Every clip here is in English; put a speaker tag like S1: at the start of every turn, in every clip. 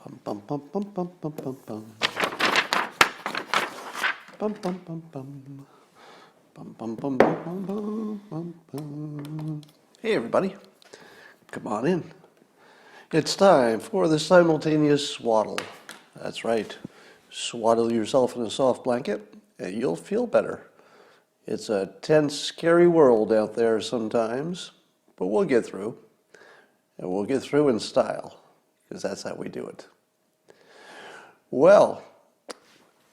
S1: Bum, bum, bum, bum, bum, bum, bum, bum. Bum, bum, bum, bum. Bum, bum, bum, bum, bum, bum, bum, bum. Hey, everybody. Come on in. It's time for the simultaneous swaddle. That's right. Swaddle yourself in a soft blanket, and you'll feel better. It's a tense, scary world out there sometimes, but we'll get through. And we'll get through in style, because that's how we do it. Well,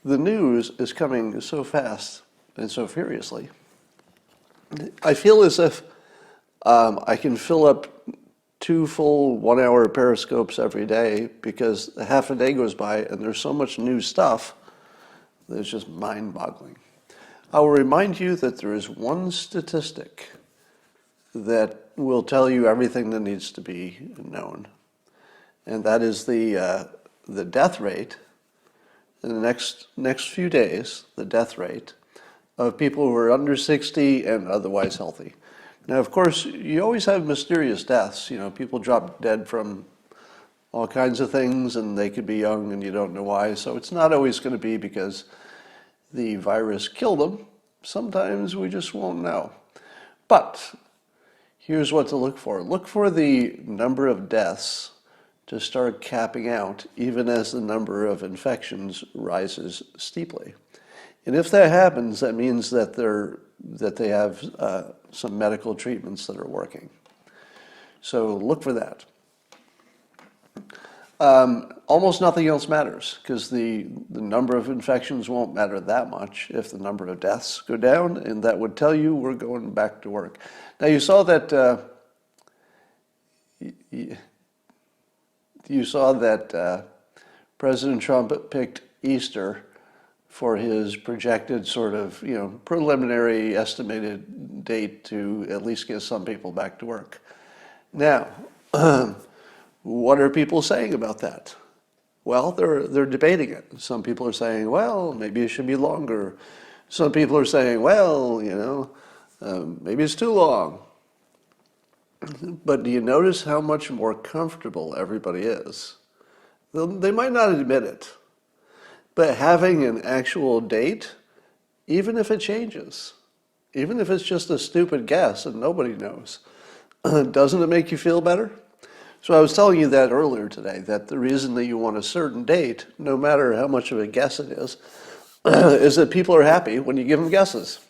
S1: the news is coming so fast and so furiously. I feel as if I can fill up 2 full 1-hour periscopes every day because half a day goes by and there's so much new stuff that it's just mind-boggling. I will remind you that there is one statistic that will tell you everything that needs to be known, and that is the death rate in the next few days, the death rate of people who are under 60 and otherwise healthy. Now, of course, you always have mysterious deaths. You know, people drop dead from all kinds of things, and they could be young and you don't know why. So it's not always going to be because the virus killed them. Sometimes we just won't know. But here's what to look for. Look for the number of deaths to start capping out, even as the number of infections rises steeply. And if that happens, that means that they have some medical treatments that are working. So look for that. Almost nothing else matters, because the number of infections won't matter that much if the number of deaths go down, and that would tell you we're going back to work. Now, you saw that President Trump picked Easter for his projected sort of, preliminary estimated date to at least get some people back to work. Now, what are people saying about that? Well, they're debating it. Some people are saying, well, maybe it should be longer. Some people are saying, well, maybe it's too long. But do you notice how much more comfortable everybody is? They might not admit it, but having an actual date, even if it changes, even if it's just a stupid guess and nobody knows, doesn't it make you feel better? So I was telling you that earlier today, that the reason that you want a certain date, no matter how much of a guess it is that people are happy when you give them guesses.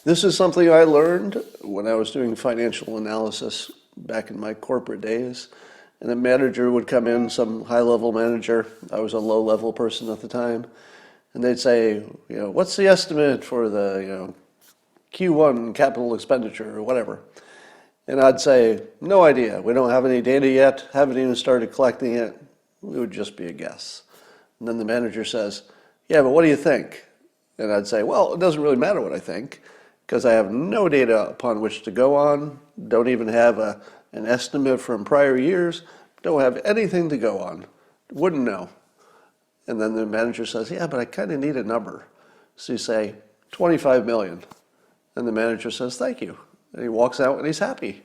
S1: This is something I learned when I was doing financial analysis back in my corporate days. And a manager would come in, some high-level manager. I was a low-level person at the time. And they'd say, what's the estimate for the, Q1 capital expenditure or whatever? And I'd say, no idea. We don't have any data yet. Haven't even started collecting it. It would just be a guess. And then the manager says, yeah, but what do you think? And I'd say, well, it doesn't really matter what I think, because I have no data upon which to go on, don't even have an estimate from prior years, don't have anything to go on, wouldn't know. And then the manager says, yeah, but I kind of need a number. So you say, 25 million. And the manager says, thank you. And he walks out and he's happy.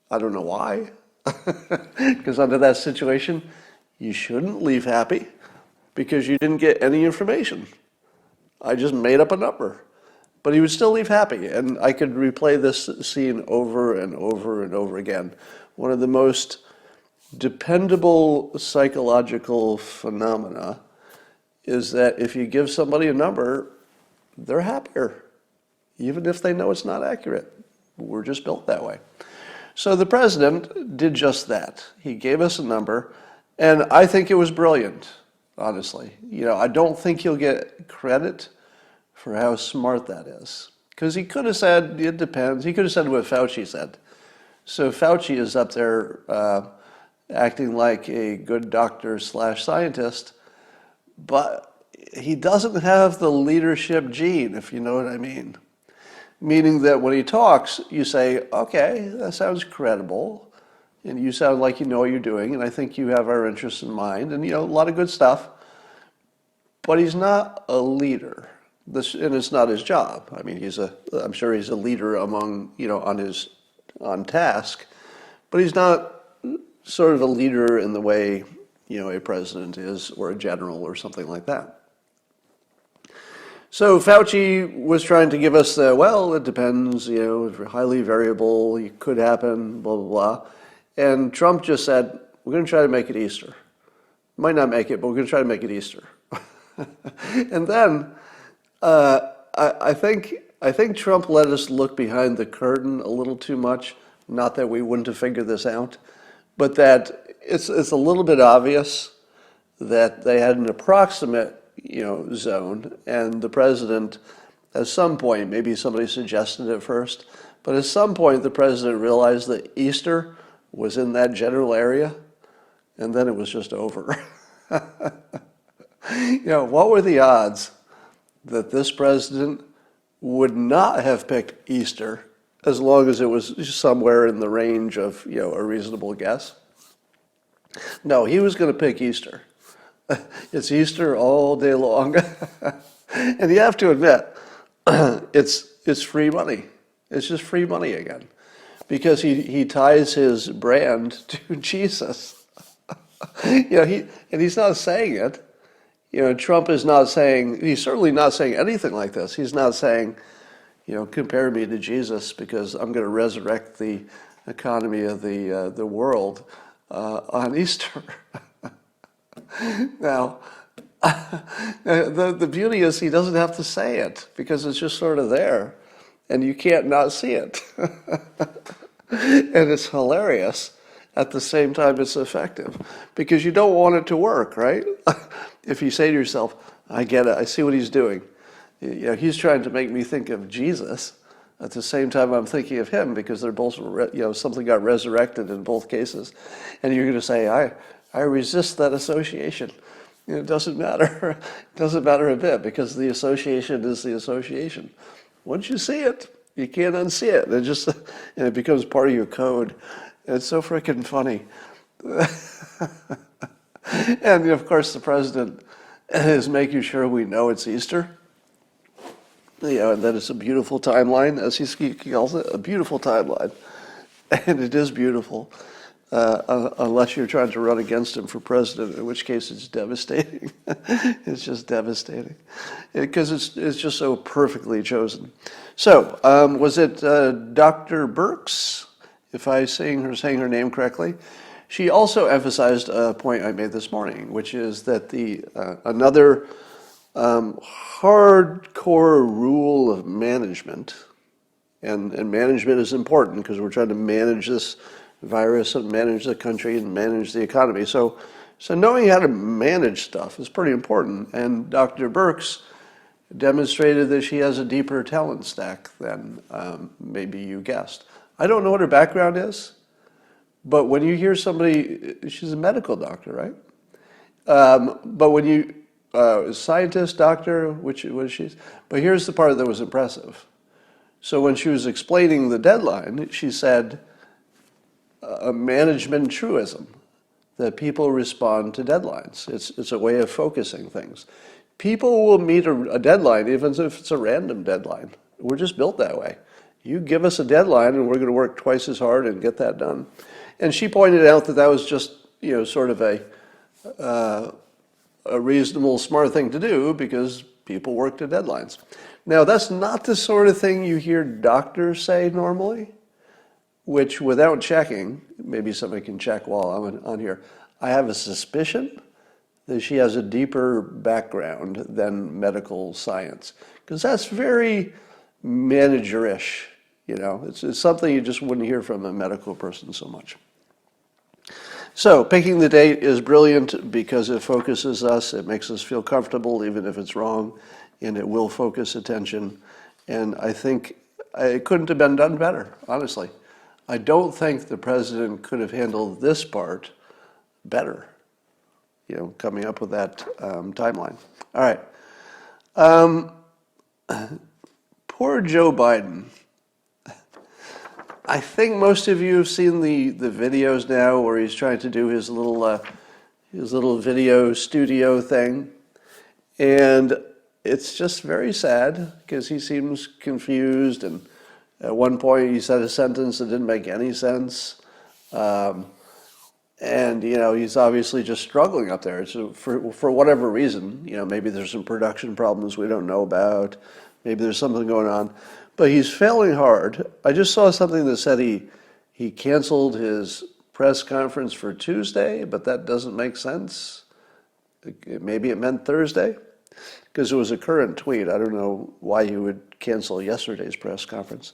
S1: I don't know why, because under that situation, you shouldn't leave happy because you didn't get any information. I just made up a number. But he would still leave happy, and I could replay this scene over and over and over again. One of the most dependable psychological phenomena is that if you give somebody a number, they're happier, even if they know it's not accurate. We're just built that way. So the president did just that. He gave us a number, and I think it was brilliant, honestly. I don't think he'll get credit for how smart that is. Because he could have said, it depends. He could have said what Fauci said. So Fauci is up there acting like a good doctor / scientist, but he doesn't have the leadership gene, if you know what I mean. Meaning that when he talks, you say, okay, that sounds credible, and you sound like you know what you're doing, and I think you have our interests in mind, and a lot of good stuff, but he's not a leader. And it's not his job. I mean, I'm sure he's a leader among, on task, but he's not sort of a leader in the way a president is, or a general or something like that. So Fauci was trying to give us the, well, it depends, highly variable, it could happen, blah, blah, blah. And Trump just said, we're going to try to make it Easter. Might not make it, but we're going to try to make it Easter. And then I think Trump let us look behind the curtain a little too much. Not that we wouldn't have figured this out, but that it's a little bit obvious that they had an approximate zone, and the president, at some point, maybe somebody suggested it first, but at some point the president realized that Easter was in that general area, and then it was just over. What were the odds that this president would not have picked Easter as long as it was somewhere in the range of a reasonable guess? No, he was going to pick Easter. It's Easter all day long. And you have to admit, it's free money. It's just free money again. Because he ties his brand to Jesus. And he's not saying it. Trump is not saying, he's certainly not saying anything like this. He's not saying, compare me to Jesus because I'm going to resurrect the economy of the world on Easter. Now, the beauty is he doesn't have to say it because it's just sort of there and you can't not see it. And it's hilarious. At the same time, it's effective because you don't want it to work, right? If you say to yourself, I get it, I see what he's doing. He's trying to make me think of Jesus. At the same time, I'm thinking of him because they're both, something got resurrected in both cases. And you're going to say, I resist that association. It doesn't matter. It doesn't matter a bit because the association is the association. Once you see it, you can't unsee it. And it becomes part of your code. And it's so freaking funny. And of course, the president is making sure we know it's Easter. And that it's a beautiful timeline, as he calls it, a beautiful timeline. And it is beautiful. Unless you're trying to run against him for president, in which case it's devastating. It's just devastating because it's just so perfectly chosen. So, was it Dr. Birx, if I'm saying her name correctly? She also emphasized a point I made this morning, which is that another hardcore rule of management, and management is important because we're trying to manage this virus and manage the country and manage the economy. So knowing how to manage stuff is pretty important. And Dr. Birx demonstrated that she has a deeper talent stack than maybe you guessed. I don't know what her background is, but when you hear somebody, she's a medical doctor, right? But when you, scientist, doctor, which was she? But here's the part that was impressive. So when she was explaining the deadline, she said, a management truism, that people respond to deadlines. It's a way of focusing things. People will meet a deadline even if it's a random deadline. We're just built that way. You give us a deadline and we're going to work twice as hard and get that done. And she pointed out that was just, sort of a reasonable, smart thing to do because people work to deadlines. Now, that's not the sort of thing you hear doctors say normally, which without checking, maybe somebody can check while I'm on here, I have a suspicion that she has a deeper background than medical science. Because that's very managerish, It's something you just wouldn't hear from a medical person so much. So picking the date is brilliant because it focuses us, it makes us feel comfortable even if it's wrong, and it will focus attention. And I think it couldn't have been done better, honestly. I don't think the president could have handled this part better, coming up with that timeline. All right. Poor Joe Biden. I think most of you have seen the videos now where he's trying to do his little video studio thing. And it's just very sad because he seems confused, and at one point he said a sentence that didn't make any sense. And, he's obviously just struggling up there. So for whatever reason, maybe there's some production problems we don't know about. Maybe there's something going on. But he's failing hard. I just saw something that said he canceled his press conference for Tuesday, but that doesn't make sense. Maybe it meant Thursday, because it was a current tweet. I don't know why you would cancel yesterday's press conference.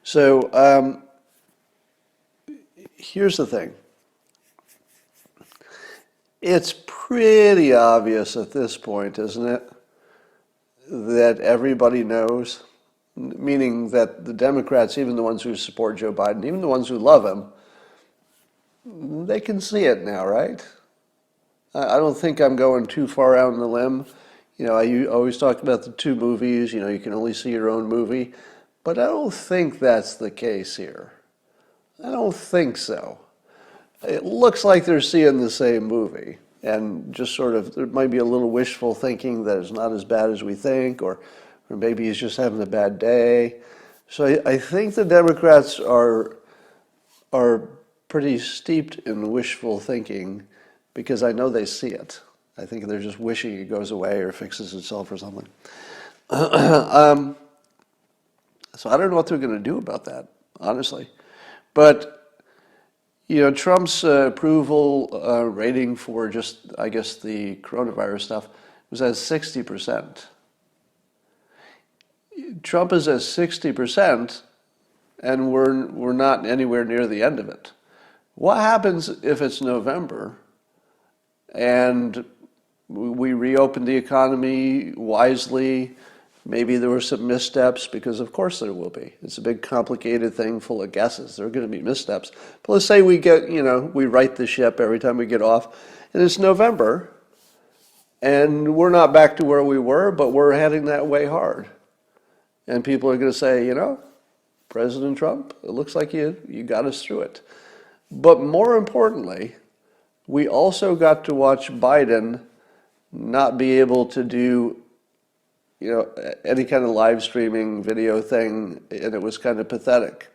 S1: So here's the thing. It's pretty obvious at this point, isn't it, that everybody knows, meaning that the Democrats, even the ones who support Joe Biden, even the ones who love him, they can see it now, right? I don't think I'm going too far out on the limb. I always talk about the two movies, you can only see your own movie, but I don't think that's the case here. I don't think so. It looks like they're seeing the same movie, and just sort of, there might be a little wishful thinking that it's not as bad as we think, or maybe he's just having a bad day. So I think the Democrats are pretty steeped in wishful thinking, because I know they see it. I think they're just wishing it goes away or fixes itself or something. So I don't know what they're going to do about that, honestly. But Trump's approval rating for just, I guess, the coronavirus stuff was at 60%. Trump is at 60%, and we're not anywhere near the end of it. What happens if it's November and we reopen the economy wisely? Maybe there were some missteps, because of course there will be. It's a big complicated thing full of guesses. There are going to be missteps. But let's say we get, we right the ship every time we get off, and it's November, and we're not back to where we were, but we're heading that way hard. And people are going to say, President Trump, it looks like you got us through it. But more importantly, we also got to watch Biden not be able to do any kind of live streaming video thing, and it was kind of pathetic.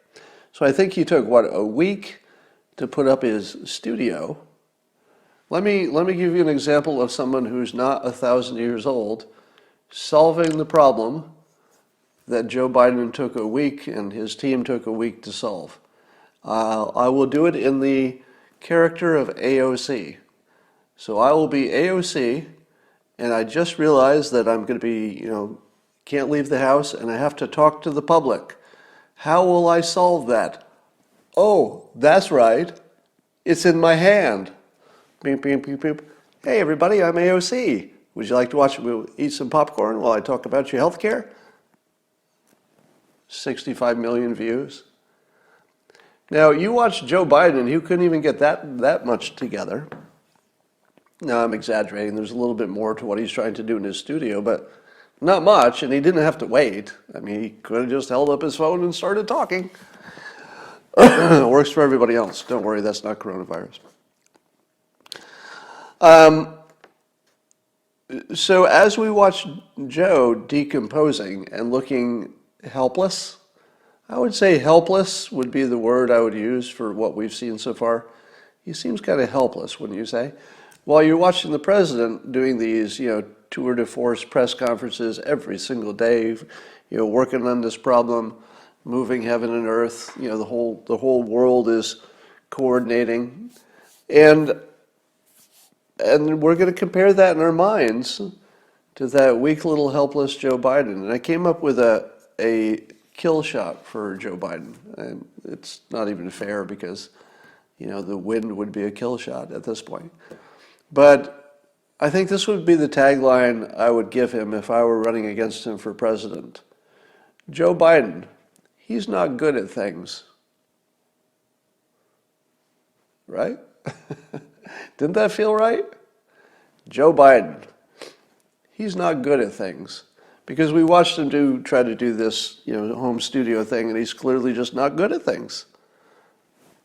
S1: So I think he took, a week to put up his studio. Let me give you an example of someone who's not 1,000 years old solving the problem that Joe Biden took a week and his team took a week to solve. I will do it in the character of AOC. So I will be AOC, and I just realized that I'm going to be, can't leave the house, and I have to talk to the public. How will I solve that? Oh, that's right. It's in my hand. Beep, beep, beep, beep. Hey, everybody, I'm AOC. Would you like to watch me eat some popcorn while I talk about your health care? 65 million views. Now, you watch Joe Biden, he couldn't even get that much together. Now, I'm exaggerating. There's a little bit more to what he's trying to do in his studio, but not much, and he didn't have to wait. I mean, he could have just held up his phone and started talking. It works for everybody else. Don't worry, that's not coronavirus. So as we watch Joe decomposing and looking helpless, I would say helpless would be the word I would use for what we've seen so far. He seems kind of helpless, wouldn't you say? While you're watching the president doing these, tour de force press conferences every single day, working on this problem, moving heaven and earth, the whole world is coordinating. And we're going to compare that in our minds to that weak little helpless Joe Biden. And I came up with a kill shot for Joe Biden. And it's not even fair, because, the win would be a kill shot at this point. But I think this would be the tagline I would give him if I were running against him for president. Joe Biden, he's not good at things. Right? Didn't that feel right? Joe Biden, he's not good at things. Because we watched him try to do this, home studio thing, and he's clearly just not good at things.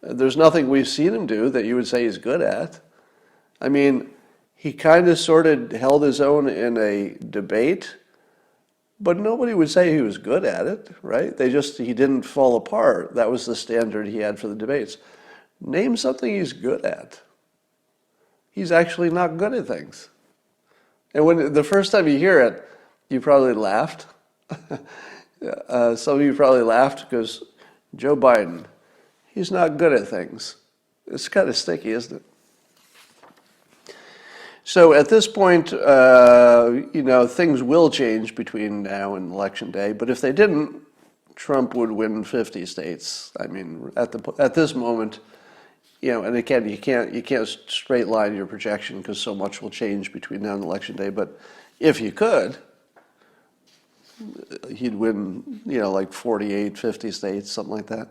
S1: There's nothing we've seen him do that you would say he's good at. I mean, he kind of sort of held his own in a debate, but nobody would say he was good at it, right? He didn't fall apart. That was the standard he had for the debates. Name something he's good at. he's actually not good at things. And when the first time you hear it, you probably laughed. Some of you probably laughed because Joe Biden, he's not good at things. It's kind of sticky, isn't it? So at this point, things will change between now and Election Day. But if they didn't, Trump would win 50 states. I mean, at this moment, and again, you can't straight line your projection because so much will change between now and Election Day. But if you could, he'd win, like 48, 50 states, something like that.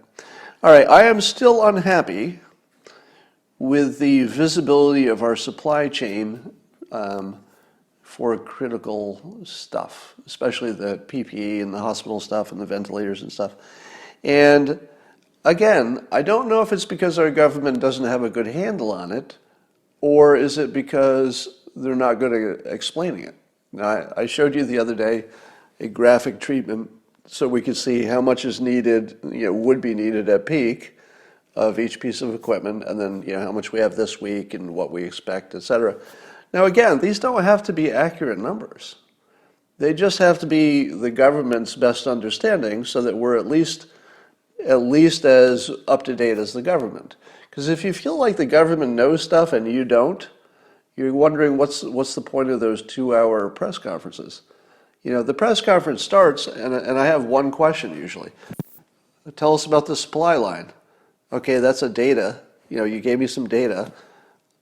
S1: All right, I am still unhappy with the visibility of our supply chain for critical stuff, especially the PPE and the hospital stuff and the ventilators and stuff. And again, I don't know if it's because our government doesn't have a good handle on it, or is it because they're not good at explaining it. Now, I showed you the other day a graphic treatment so we could see how much is needed, would be needed at peak of each piece of equipment, and then how much we have this week and what we expect, et cetera. Now again, these don't have to be accurate numbers. They just have to be the government's best understanding so that we're at least as up to date as the government. Because if you feel like the government knows stuff and you don't, you're wondering what's the point of those 2-hour press conferences. The press conference starts, and I have one question usually. Tell us about the supply line. Okay, that's a data. You gave me some data.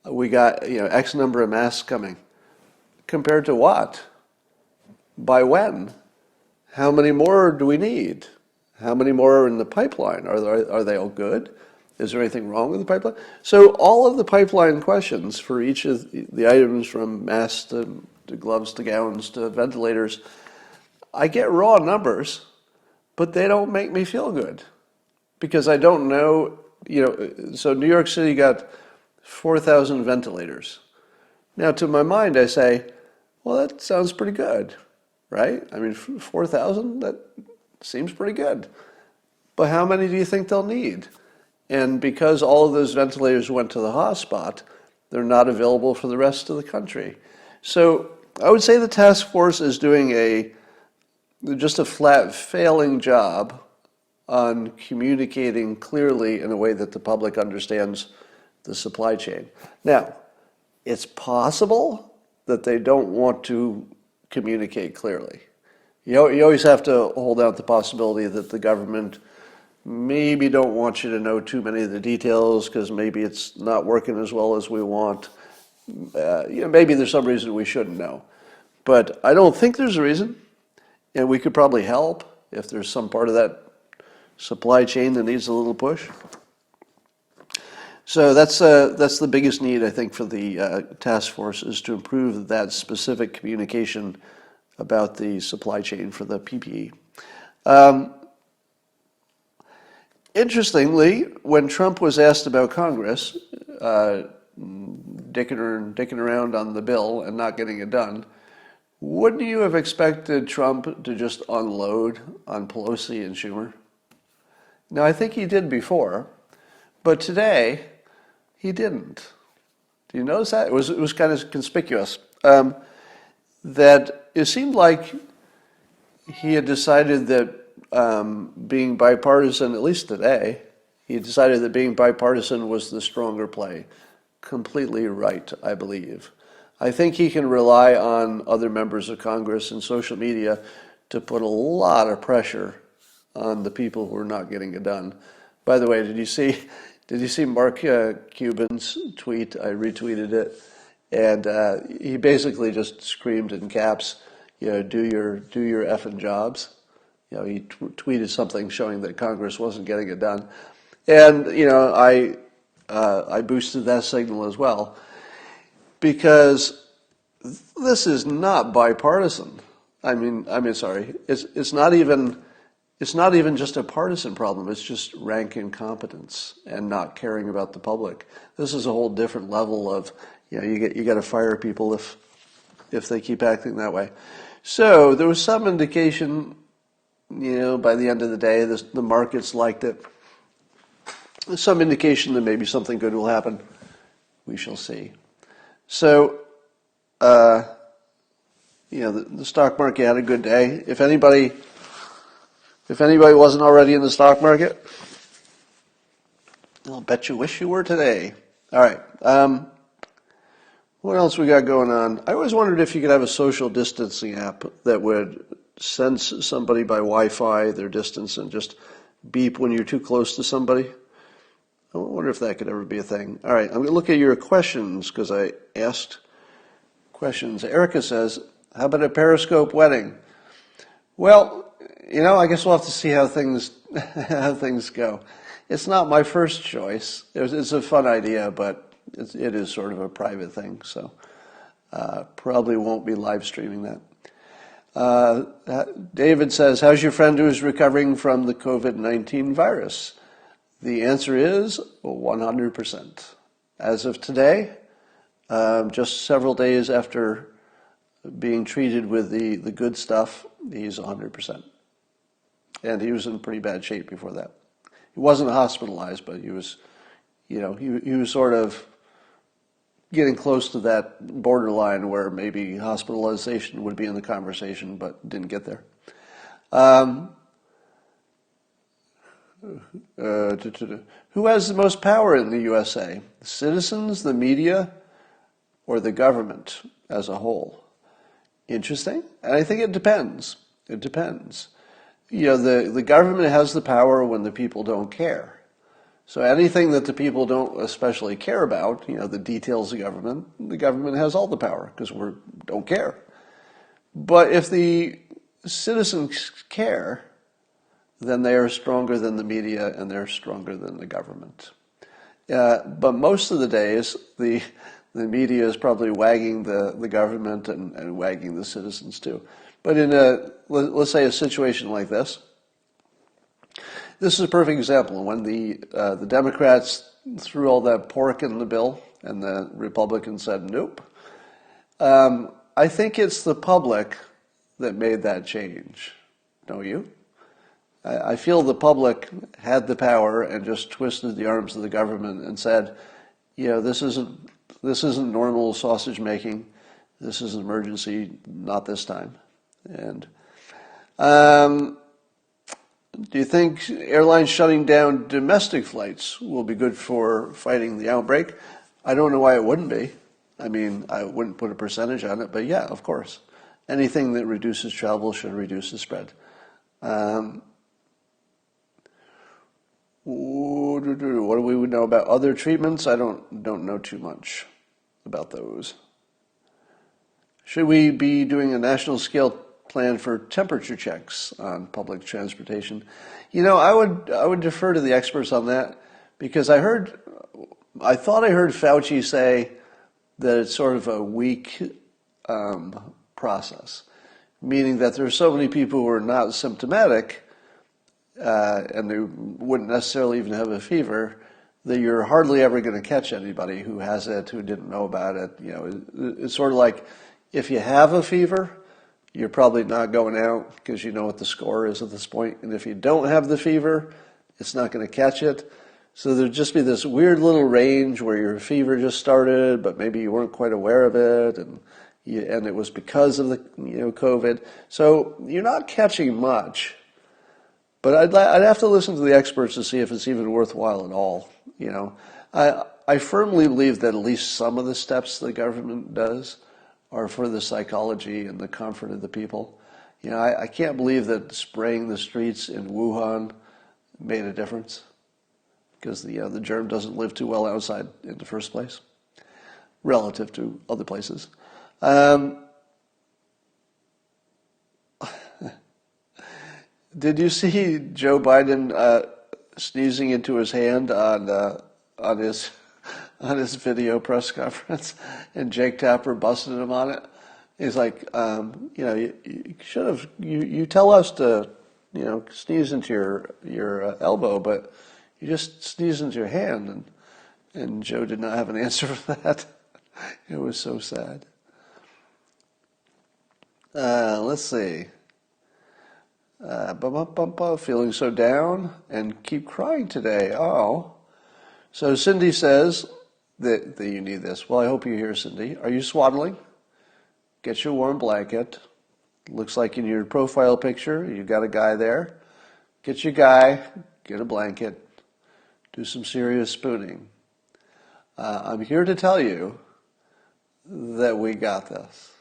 S1: We got, X number of masks coming. Compared to what? By when? How many more do we need? How many more are in the pipeline? Are they all good? Is there anything wrong with the pipeline? So all of the pipeline questions for each of the items from masks to gloves to gowns to ventilators, I get raw numbers, but they don't make me feel good because I don't know, so New York City got 4,000 ventilators. Now, to my mind, I say, well, that sounds pretty good, right? I mean, 4,000, that seems pretty good. But how many do you think they'll need? And because all of those ventilators went to the hotspot, they're not available for the rest of the country. So I would say the task force is doing just a flat failing job on communicating clearly in a way that the public understands the supply chain. Now, it's possible that they don't want to communicate clearly. You always have to hold out the possibility that the government maybe don't want you to know too many of the details because maybe it's not working as well as we want. Maybe there's some reason we shouldn't know. But I don't think there's a reason, and we could probably help if there's some part of that supply chain that needs a little push. So that's the biggest need, I think, for the task force is to improve that specific communication about the supply chain for the PPE. Interestingly, when Trump was asked about Congress, dicking around on the bill and not getting it done, wouldn't you have expected Trump to just unload on Pelosi and Schumer? Now, I think he did before, but today he didn't. Do you notice that? It was kind of conspicuous. That it seemed like he had decided that being bipartisan, at least today, he decided that being bipartisan was the stronger play. Completely right, I believe. I think he can rely on other members of Congress and social media to put a lot of pressure on the people who are not getting it done. By the way, did you see Mark Cuban's tweet? I retweeted it, and he basically just screamed in caps, do your effing jobs. He tweeted something showing that Congress wasn't getting it done, and I boosted that signal as well because this is not bipartisan. I mean, sorry, it's not even just a partisan problem. It's just rank incompetence and not caring about the public. This is a whole different level of you got to fire people if they keep acting that way. So there was some indication. By the end of the day, the markets liked it. There's some indication that maybe something good will happen. We shall see. So, the stock market had a good day. If anybody wasn't already in the stock market, I'll bet you wish you were today. All right. What else we got going on? I always wondered if you could have a social distancing app that would sense somebody by Wi-Fi, their distance, and just beep when you're too close to somebody. I wonder if that could ever be a thing. All right, I'm going to look at your questions because I asked questions. Erica says, how about a Periscope wedding? Well, I guess we'll have to see how things go. It's not my first choice. It's a fun idea, but it is sort of a private thing, so probably won't be live streaming that. David says, how's your friend who's recovering from the COVID-19 virus? The answer is 100%. As of today, just several days after being treated with the good stuff, he's 100%. And he was in pretty bad shape before that. He wasn't hospitalized, but he was, he was sort of getting close to that borderline where maybe hospitalization would be in the conversation, but didn't get there. Who has the most power in the USA? The citizens, the media, or the government as a whole? Interesting. And I think it depends. It depends. The government has the power when the people don't care. So anything that the people don't especially care about, the details of the government has all the power because we don't care. But if the citizens care, then they are stronger than the media and they're stronger than the government. But most of the days, the media is probably wagging the government and wagging the citizens too. But in let's say a situation like this is a perfect example. When the Democrats threw all that pork in the bill and the Republicans said nope, I think it's the public that made that change. Don't you? I feel the public had the power and just twisted the arms of the government and said, this isn't normal sausage making. This is an emergency, not this time. And do you think airlines shutting down domestic flights will be good for fighting the outbreak? I don't know why it wouldn't be. I mean, I wouldn't put a percentage on it, but yeah, of course. Anything that reduces travel should reduce the spread. What do we know about other treatments? I don't know too much about those. Should we be doing a national scale plan for temperature checks on public transportation? I would defer to the experts on that because I thought I heard Fauci say that it's sort of a weak process, meaning that there are so many people who are not symptomatic and they wouldn't necessarily even have a fever, that you're hardly ever going to catch anybody who has it, who didn't know about it. It's sort of like if you have a fever, you're probably not going out because you know what the score is at this point. And if you don't have the fever, it's not going to catch it. So there'd just be this weird little range where your fever just started, but maybe you weren't quite aware of it, and it was because of the COVID. So you're not catching much. But I'd have to listen to the experts to see if it's even worthwhile at all. I firmly believe that at least some of the steps the government does are for the psychology and the comfort of the people. I can't believe that spraying the streets in Wuhan made a difference because the germ doesn't live too well outside in the first place relative to other places. Did you see Joe Biden sneezing into his hand on his video press conference, and Jake Tapper busted him on it? He's like, you should have you tell us to sneeze into your elbow, but you just sneeze into your hand, and Joe did not have an answer for that. It was so sad. Let's see. Feeling so down and keep crying today. Oh. So Cindy says, that you need this. Well, I hope you're here, Cindy. Are you swaddling? Get your warm blanket. Looks like in your profile picture, you've got a guy there. Get your guy, get a blanket, do some serious spooning. I'm here to tell you that we got this.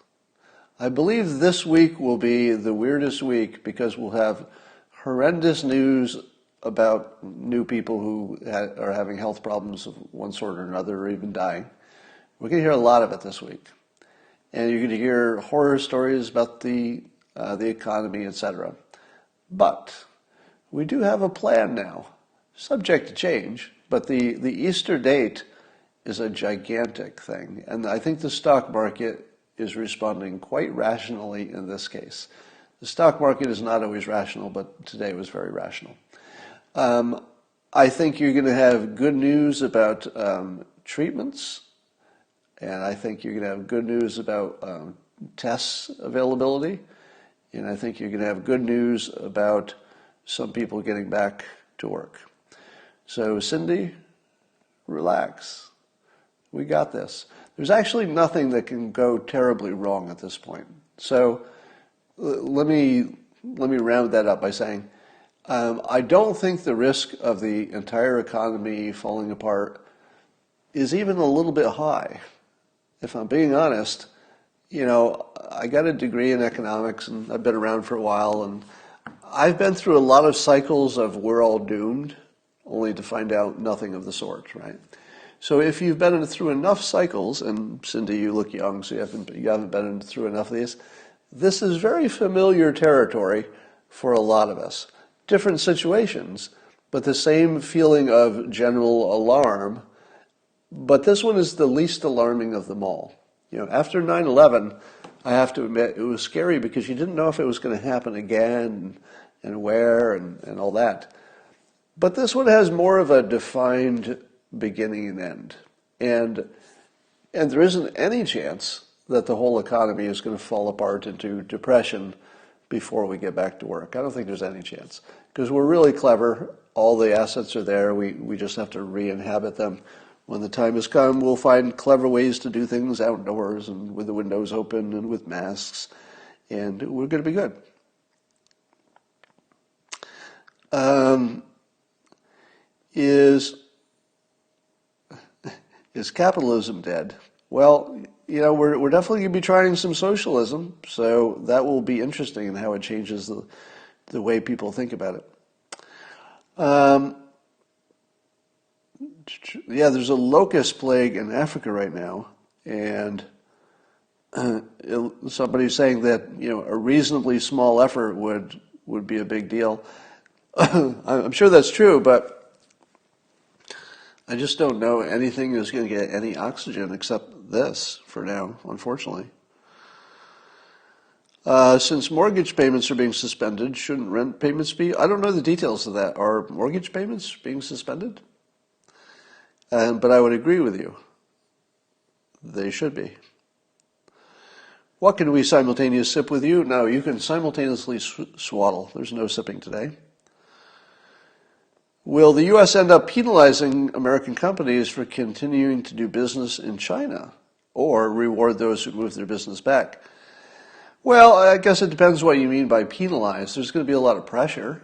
S1: I believe this week will be the weirdest week because we'll have horrendous news about new people who are having health problems of one sort or another or even dying. We're going to hear a lot of it this week. And you're going to hear horror stories about the economy, etc. But we do have a plan now, subject to change. But the Easter date is a gigantic thing. And I think the stock market is responding quite rationally in this case. The stock market is not always rational, but today was very rational. I think you're going to have good news about treatments, and I think you're going to have good news about tests availability, and I think you're going to have good news about some people getting back to work. So, Cindy, relax. We got this. There's actually nothing that can go terribly wrong at this point. So, let me round that up by saying, I don't think the risk of the entire economy falling apart is even a little bit high. If I'm being honest, I got a degree in economics and I've been around for a while, and I've been through a lot of cycles of we're all doomed, only to find out nothing of the sort, right? So if you've been through enough cycles, and Cindy, you look young, so you haven't been through enough of these, this is very familiar territory for a lot of us. Different situations, but the same feeling of general alarm. But this one is the least alarming of them all. After 9/11, I have to admit, it was scary because you didn't know if it was going to happen again and where and all that. But this one has more of a defined beginning and end. And there isn't any chance that the whole economy is going to fall apart into depression before we get back to work. I don't think there's any chance because we're really clever. All the assets are there. We just have to re-inhabit them. When the time has come, we'll find clever ways to do things outdoors and with the windows open and with masks, and we're going to be good. Is capitalism dead? Well, we're definitely going to be trying some socialism, so that will be interesting in how it changes the way people think about it. There's a locust plague in Africa right now, and somebody's saying that a reasonably small effort would be a big deal. I'm sure that's true, but I just don't know anything is going to get any oxygen except this for now, unfortunately. Since mortgage payments are being suspended, shouldn't rent payments be? I don't know the details of that. Are mortgage payments being suspended? But I would agree with you. They should be. What can we simultaneously sip with you? No, you can simultaneously swaddle. There's no sipping today. Will the U.S. end up penalizing American companies for continuing to do business in China or reward those who move their business back? Well, I guess it depends what you mean by penalize. There's going to be a lot of pressure.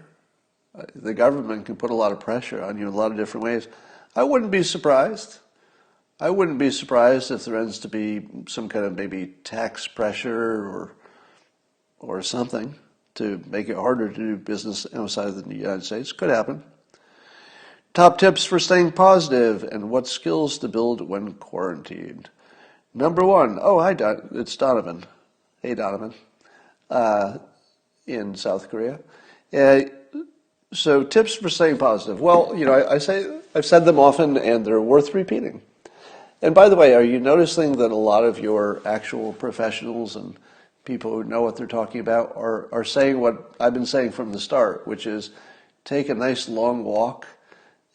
S1: The government can put a lot of pressure on you in a lot of different ways. I wouldn't be surprised. I wouldn't be surprised if there ends to be some kind of maybe tax pressure or something to make it harder to do business outside of the United States. Could happen. Top tips for staying positive and what skills to build when quarantined. Number one, hi, it's Donovan. Hey, Donovan, in South Korea. So tips for staying positive. Well, I've said them often and they're worth repeating. And by the way, are you noticing that a lot of your actual professionals and people who know what they're talking about are saying what I've been saying from the start, which is take a nice long walk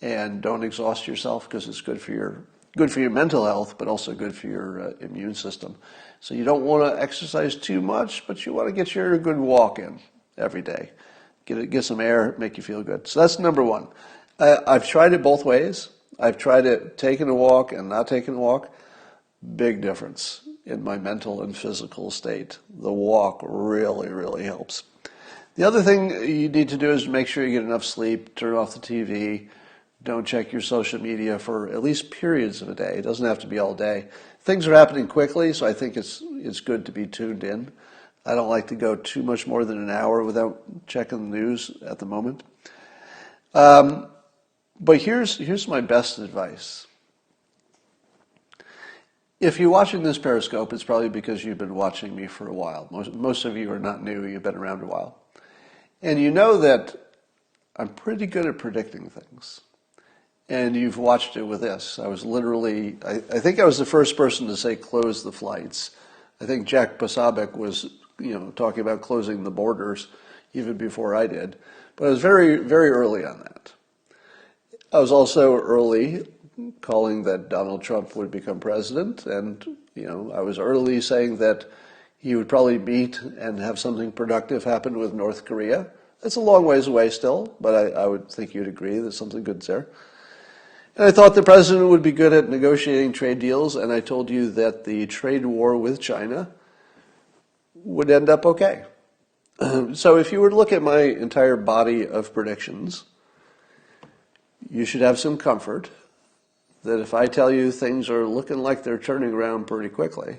S1: and don't exhaust yourself because it's good for your mental health, but also good for your immune system. So you don't want to exercise too much, but you want to get your good walk in every day. Get some air, make you feel good. So that's number one. I've tried it both ways. I've tried it, taking a walk and not taking a walk. Big difference in my mental and physical state. The walk really, really helps. The other thing you need to do is make sure you get enough sleep, turn off the TV, don't check your social media for at least periods of a day. It doesn't have to be all day. Things are happening quickly, so I think it's good to be tuned in. I don't like to go too much more than an hour without checking the news at the moment. But here's my best advice. If you're watching this Periscope, it's probably because you've been watching me for a while. Most of you are not new, you've been around a while. And you know that I'm pretty good at predicting things. And you've watched it with this. I was literally, I think I was the first person to say close the flights. I think Jack Posobiec was, talking about closing the borders even before I did. But I was very, very early on that. I was also early calling that Donald Trump would become president. And, I was early saying that he would probably meet and have something productive happen with North Korea. It's a long ways away still, but I would think you'd agree that something good's there. And I thought the president would be good at negotiating trade deals, and I told you that the trade war with China would end up okay. So if you were to look at my entire body of predictions, you should have some comfort that if I tell you things are looking like they're turning around pretty quickly,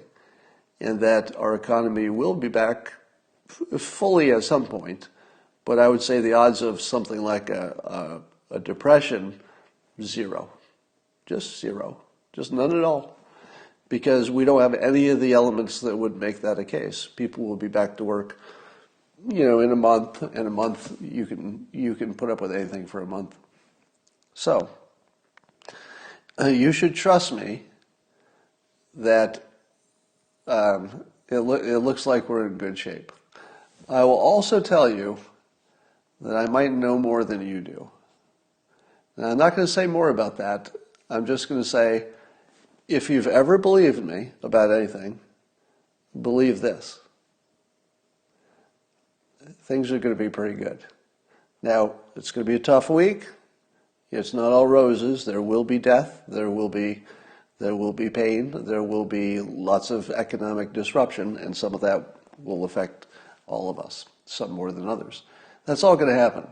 S1: and that our economy will be back fully at some point, but I would say the odds of something like a depression, zero. Just zero. Just none at all. Because we don't have any of the elements that would make that a case. People will be back to work, in a month. In a month, you can put up with anything for a month. So, you should trust me that it looks like we're in good shape. I will also tell you that I might know more than you do. Now, I'm not going to say more about that. I'm just going to say, if you've ever believed me about anything, believe this. Things are going to be pretty good. Now, it's going to be a tough week. It's not all roses. There will be death. There will be pain. There will be lots of economic disruption, and some of that will affect all of us, some more than others. That's all going to happen.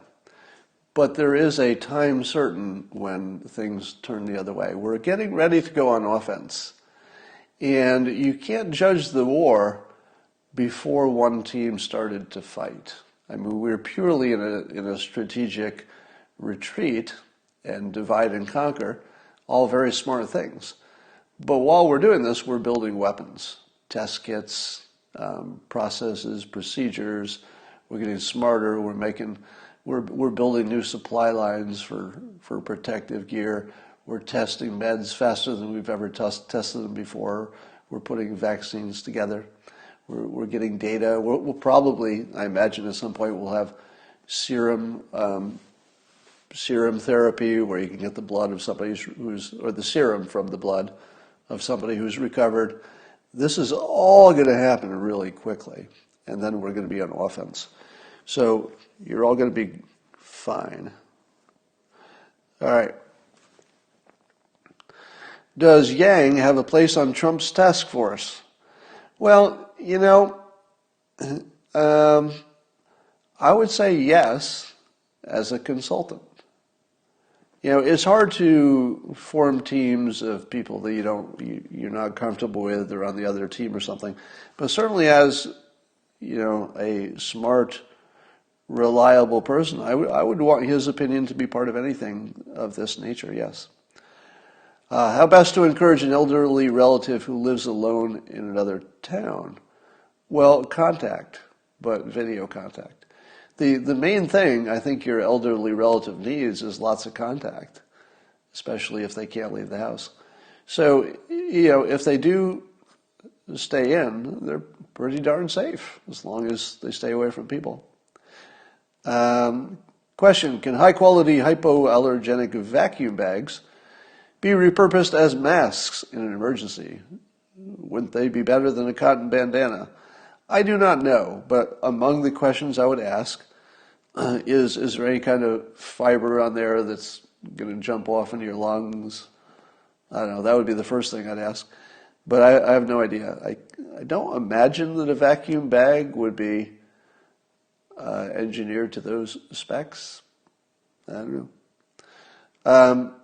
S1: But there is a time certain when things turn the other way. We're getting ready to go on offense. And you can't judge the war before one team started to fight. I mean, we're purely in a strategic retreat and divide and conquer, all very smart things. But while we're doing this, we're building weapons, test kits, processes, procedures. We're getting smarter. We're building new supply lines for protective gear. We're testing meds faster than we've ever tested them before. We're putting vaccines together. We're getting data. We'll probably, I imagine at some point, we'll have serum therapy where you can get the blood of somebody or the serum from the blood of somebody who's recovered. This is all going to happen really quickly, and then we're going to be on offense. So you're all going to be fine. All right. Does Yang have a place on Trump's task force? Well, I would say yes as a consultant. It's hard to form teams of people that you're not comfortable with or on the other team or something. But certainly as, a smart, reliable person, I would want his opinion to be part of anything of this nature, yes. How best to encourage an elderly relative who lives alone in another town? Well, contact, but video contact. The main thing I think your elderly relative needs is lots of contact, especially if they can't leave the house. So, if they do stay in, they're pretty darn safe as long as they stay away from people. Question, can high-quality hypoallergenic vacuum bags be repurposed as masks in an emergency? Wouldn't they be better than a cotton bandana? I do not know, but among the questions I would ask is there any kind of fiber on there that's going to jump off into your lungs? I don't know. That would be the first thing I'd ask. But I have no idea. I don't imagine that a vacuum bag would be engineered to those specs. I don't know.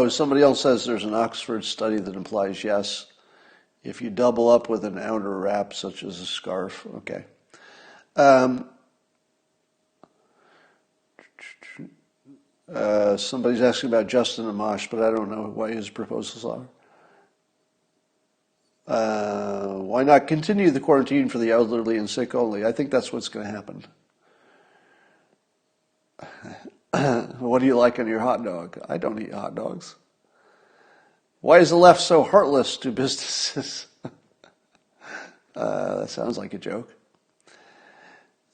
S1: Somebody else says there's an Oxford study that implies yes, if you double up with an outer wrap, such as a scarf. Okay. Somebody's asking about Justin Amash, but I don't know what his proposals are. Why not continue the quarantine for the elderly and sick only? I think that's what's going to happen. What do you like on your hot dog? I don't eat hot dogs. Why is the left so heartless to businesses? That sounds like a joke.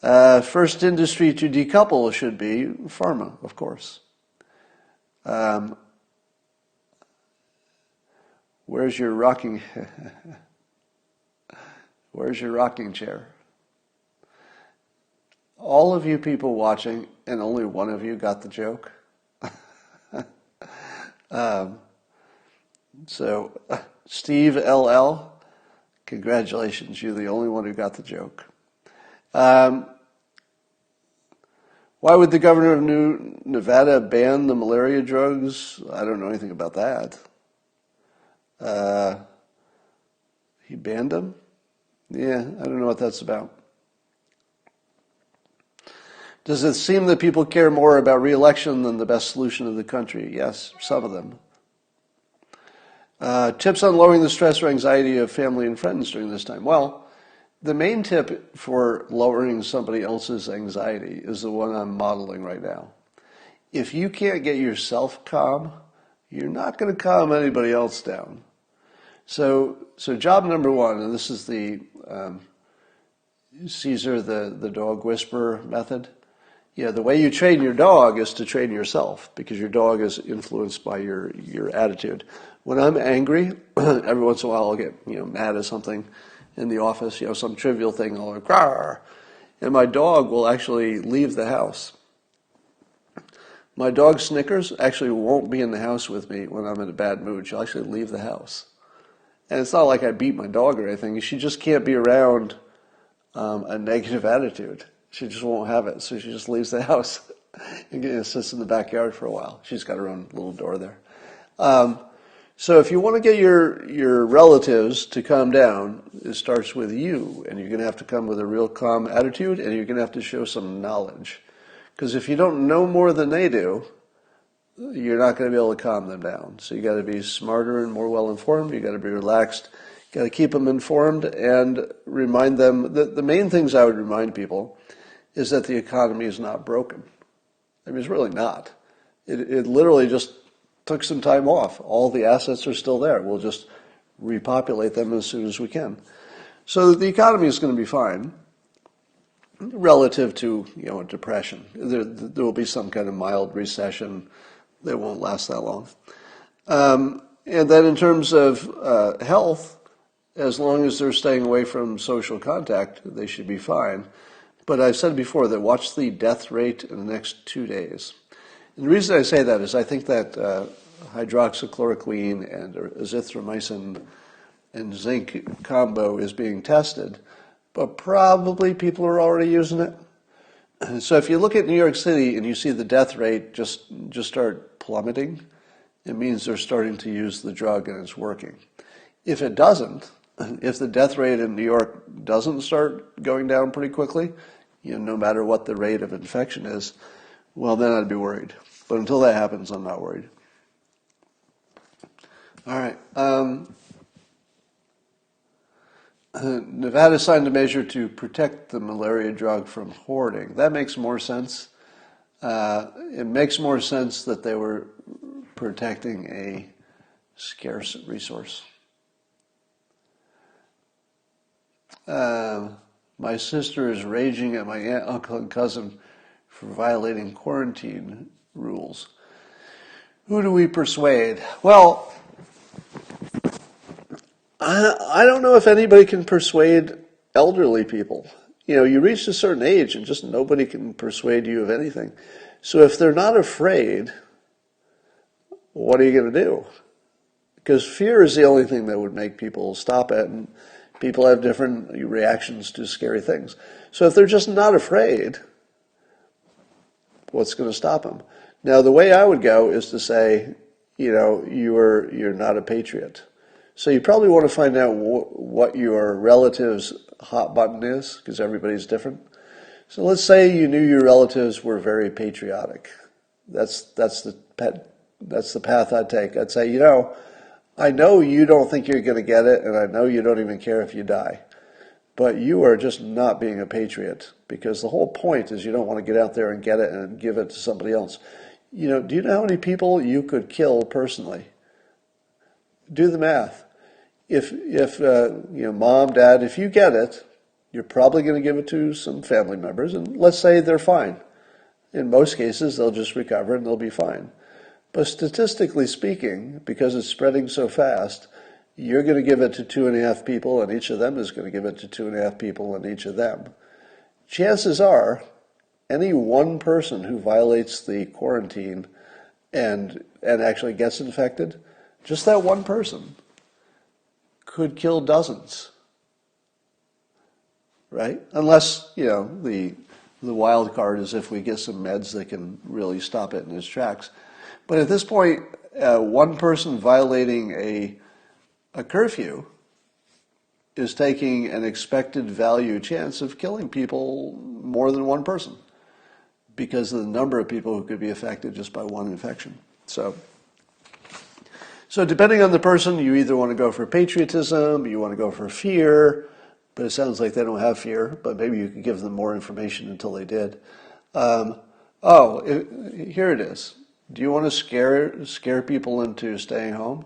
S1: First industry to decouple should be pharma, of course. Where's your rocking chair? All of you people watching, and only one of you got the joke. Steve LL, congratulations, you're the only one who got the joke. Why would the governor of Nevada ban the malaria drugs? I don't know anything about that. He banned them? Yeah, I don't know what that's about. Does it seem that people care more about re-election than the best solution of the country? Yes, some of them. Tips on lowering the stress or anxiety of family and friends during this time. Well, the main tip for lowering somebody else's anxiety is the one I'm modeling right now. If you can't get yourself calm, you're not going to calm anybody else down. So job number one, and this is the Caesar the dog whisperer method. Yeah, the way you train your dog is to train yourself, because your dog is influenced by your attitude. When I'm angry, every once in a while I'll get mad at something in the office, some trivial thing. I'll go, "Grrr," and my dog will actually leave the house. My dog Snickers actually won't be in the house with me when I'm in a bad mood. She'll actually leave the house. And it's not like I beat my dog or anything. She just can't be around a negative attitude. She just won't have it. So she just leaves the house and sits in the backyard for a while. She's got her own little door there. So if you want to get your relatives to calm down, it starts with you. And you're going to have to come with a real calm attitude, and you're going to have to show some knowledge. Because if you don't know more than they do, you're not going to be able to calm them down. So you got to be smarter and more well-informed. You got to be relaxed. You got to keep them informed and remind them that the main things I would remind people is that the economy is not broken. I mean, it's really not. It literally just took some time off. All the assets are still there. We'll just repopulate them as soon as we can. So the economy is going to be fine relative to a depression. There will be some kind of mild recession that won't last that long. And then in terms of health, as long as they're staying away from social contact, they should be fine. But I've said before that watch the death rate in the next 2 days. And the reason I say that is I think that hydroxychloroquine and azithromycin and zinc combo is being tested, but probably people are already using it. So if you look at New York City and you see the death rate just start plummeting, it means they're starting to use the drug and it's working. If it doesn't, if the death rate in New York doesn't start going down pretty quickly, no matter what the rate of infection is, well, then I'd be worried. But until that happens, I'm not worried. All right. Nevada signed a measure to protect the malaria drug from hoarding. That makes more sense. It makes more sense that they were protecting a scarce resource. My sister is raging at my aunt, uncle, and cousin for violating quarantine rules. Who do we persuade? Well, I don't know if anybody can persuade elderly people. You reach a certain age and just nobody can persuade you of anything. So if they're not afraid, what are you going to do? Because fear is the only thing that would make people stop it, and people have different reactions to scary things. So if they're just not afraid, what's going to stop them? Now, the way I would go is to say, you're not a patriot. So you probably want to find out what your relative's hot button is, because everybody's different. So let's say you knew your relatives were very patriotic. That's the path I'd take. I'd say, I know you don't think you're going to get it, and I know you don't even care if you die. But you are just not being a patriot, because the whole point is you don't want to get out there and get it and give it to somebody else. Do you know how many people you could kill personally? Do the math. If mom, dad, if you get it, you're probably going to give it to some family members, and let's say they're fine. In most cases, they'll just recover and they'll be fine. But statistically speaking, because it's spreading so fast, you're going to give it to 2.5 people, and each of them is going to give it to 2.5 people, and each of them. Chances are, any one person who violates the quarantine and actually gets infected, just that one person could kill dozens, right? Unless, the wild card is if we get some meds that can really stop it in its tracks. But at this point, one person violating a curfew is taking an expected value chance of killing people more than one person because of the number of people who could be affected just by one infection. So depending on the person, you either want to go for patriotism, you want to go for fear, but it sounds like they don't have fear, but maybe you could give them more information until they did. Here it is. Do you want to scare people into staying home?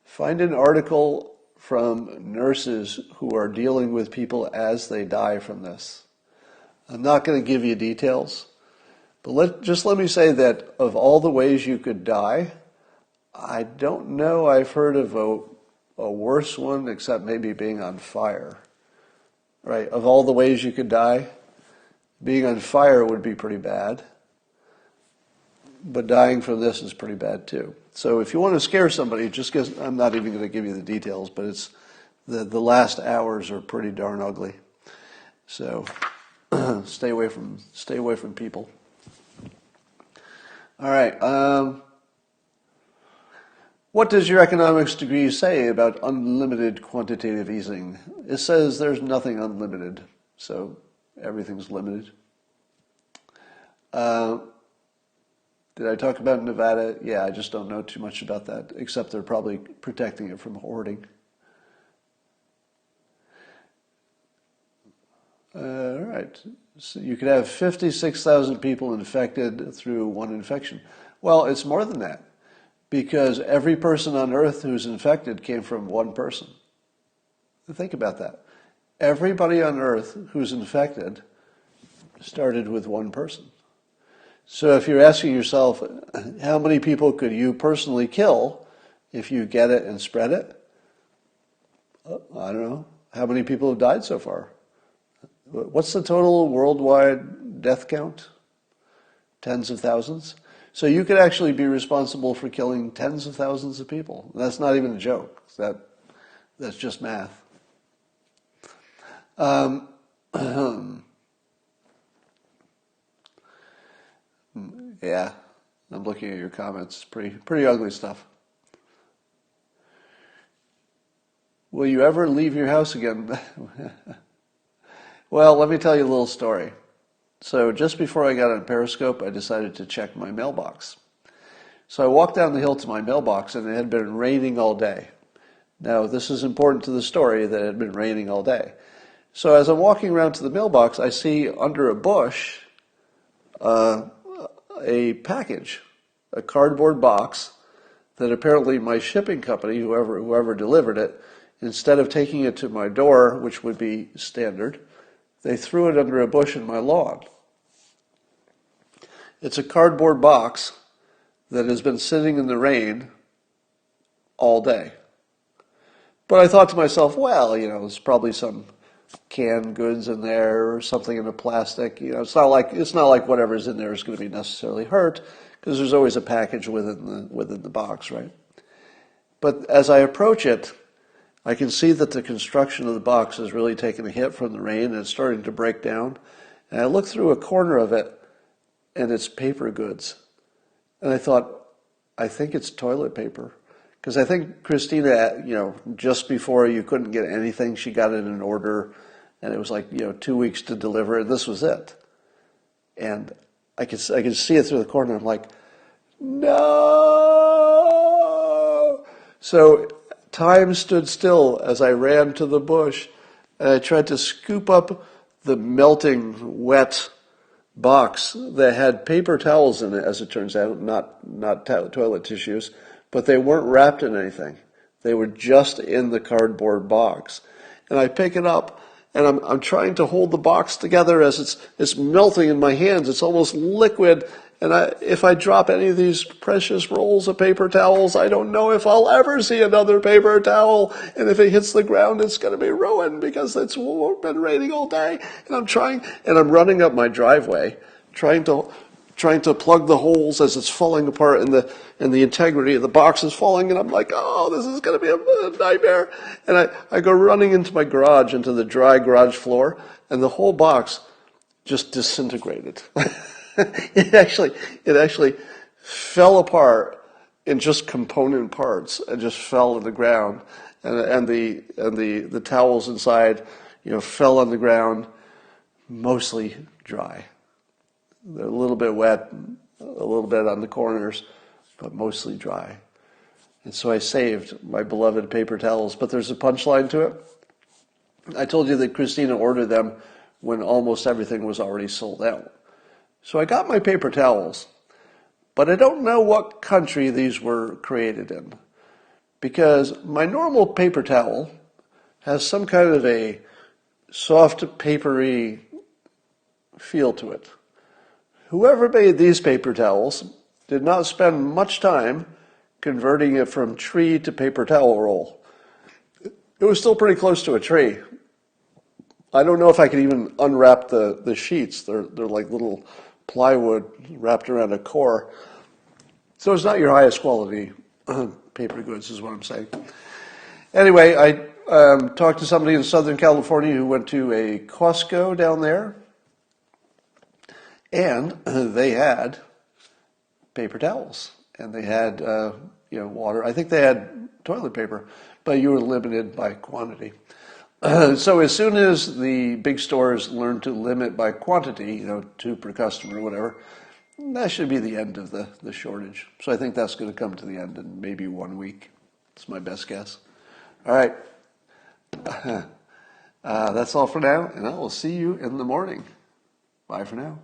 S1: Find an article from nurses who are dealing with people as they die from this. I'm not going to give you details, but let me say that of all the ways you could die, I don't know I've heard of a worse one except maybe being on fire. Right? Of all the ways you could die, being on fire would be pretty bad. But dying from this is pretty bad too. So if you want to scare somebody, just because I'm not even going to give you the details, but it's the last hours are pretty darn ugly. So stay away from people. All right. What does your economics degree say about unlimited quantitative easing? It says there's nothing unlimited, so everything's limited. Did I talk about Nevada? Yeah, I just don't know too much about that, except they're probably protecting it from hoarding. All right. So you could have 56,000 people infected through one infection. Well, it's more than that, because every person on Earth who's infected came from one person. Think about that. Everybody on Earth who's infected started with one person. So if you're asking yourself, how many people could you personally kill if you get it and spread it? I don't know. How many people have died so far? What's the total worldwide death count? Tens of thousands? So you could actually be responsible for killing tens of thousands of people. That's not even a joke. That's just math. Yeah, I'm looking at your comments. Pretty ugly stuff. Will you ever leave your house again? Well, let me tell you a little story. So just before I got on Periscope, I decided to check my mailbox. So I walked down the hill to my mailbox, and it had been raining all day. Now, this is important to the story that it had been raining all day. So as I'm walking around to the mailbox, I see under a bush a package, a cardboard box that apparently my shipping company, whoever delivered it, instead of taking it to my door, which would be standard, they threw it under a bush in my lawn. It's a cardboard box that has been sitting in the rain all day. But I thought to myself, well, it's probably some canned goods in there or something in a plastic. You know, it's not like whatever's in there is going to be necessarily hurt because there's always a package within the box, right? But as I approach it, I can see that the construction of the box has really taken a hit from the rain and it's starting to break down. And I look through a corner of it and it's paper goods. And I thought, I think it's toilet paper. Because I think Christina, just before you couldn't get anything, she got it in an order and it was like, 2 weeks to deliver and this was it. And I could see it through the corner. I'm like, no! So time stood still as I ran to the bush and I tried to scoop up the melting, wet box that had paper towels in it, as it turns out, not toilet tissues, but they weren't wrapped in anything. They were just in the cardboard box. And I pick it up and I'm trying to hold the box together as it's melting in my hands. It's almost liquid. And if I drop any of these precious rolls of paper towels, I don't know if I'll ever see another paper towel. And if it hits the ground, it's going to be ruined because it's been raining all day. And I'm running up my driveway, trying to plug the holes as it's falling apart and the integrity of the box is falling. And I'm like, oh, this is going to be a nightmare. And I go running into my garage, into the dry garage floor, and the whole box just disintegrated. It actually fell apart in just component parts and just fell to the ground, and the towels inside, fell on the ground, mostly dry. They're a little bit wet, a little bit on the corners, but mostly dry. And so I saved my beloved paper towels, but there's a punchline to it. I told you that Christina ordered them when almost everything was already sold out. So I got my paper towels, but I don't know what country these were created in, because my normal paper towel has some kind of a soft, papery feel to it. Whoever made these paper towels did not spend much time converting it from tree to paper towel roll. It was still pretty close to a tree. I don't know if I could even unwrap the sheets. They're like little plywood wrapped around a core. So it's not your highest quality paper goods is what I'm saying. Anyway, I talked to somebody in Southern California who went to a Costco down there, and they had paper towels, and they had water. I think they had toilet paper, but you were limited by quantity. So as soon as the big stores learn to limit by quantity, 2 per customer or whatever, that should be the end of the shortage. So I think that's going to come to the end in maybe 1 week. That's my best guess. All right. That's all for now, and I will see you in the morning. Bye for now.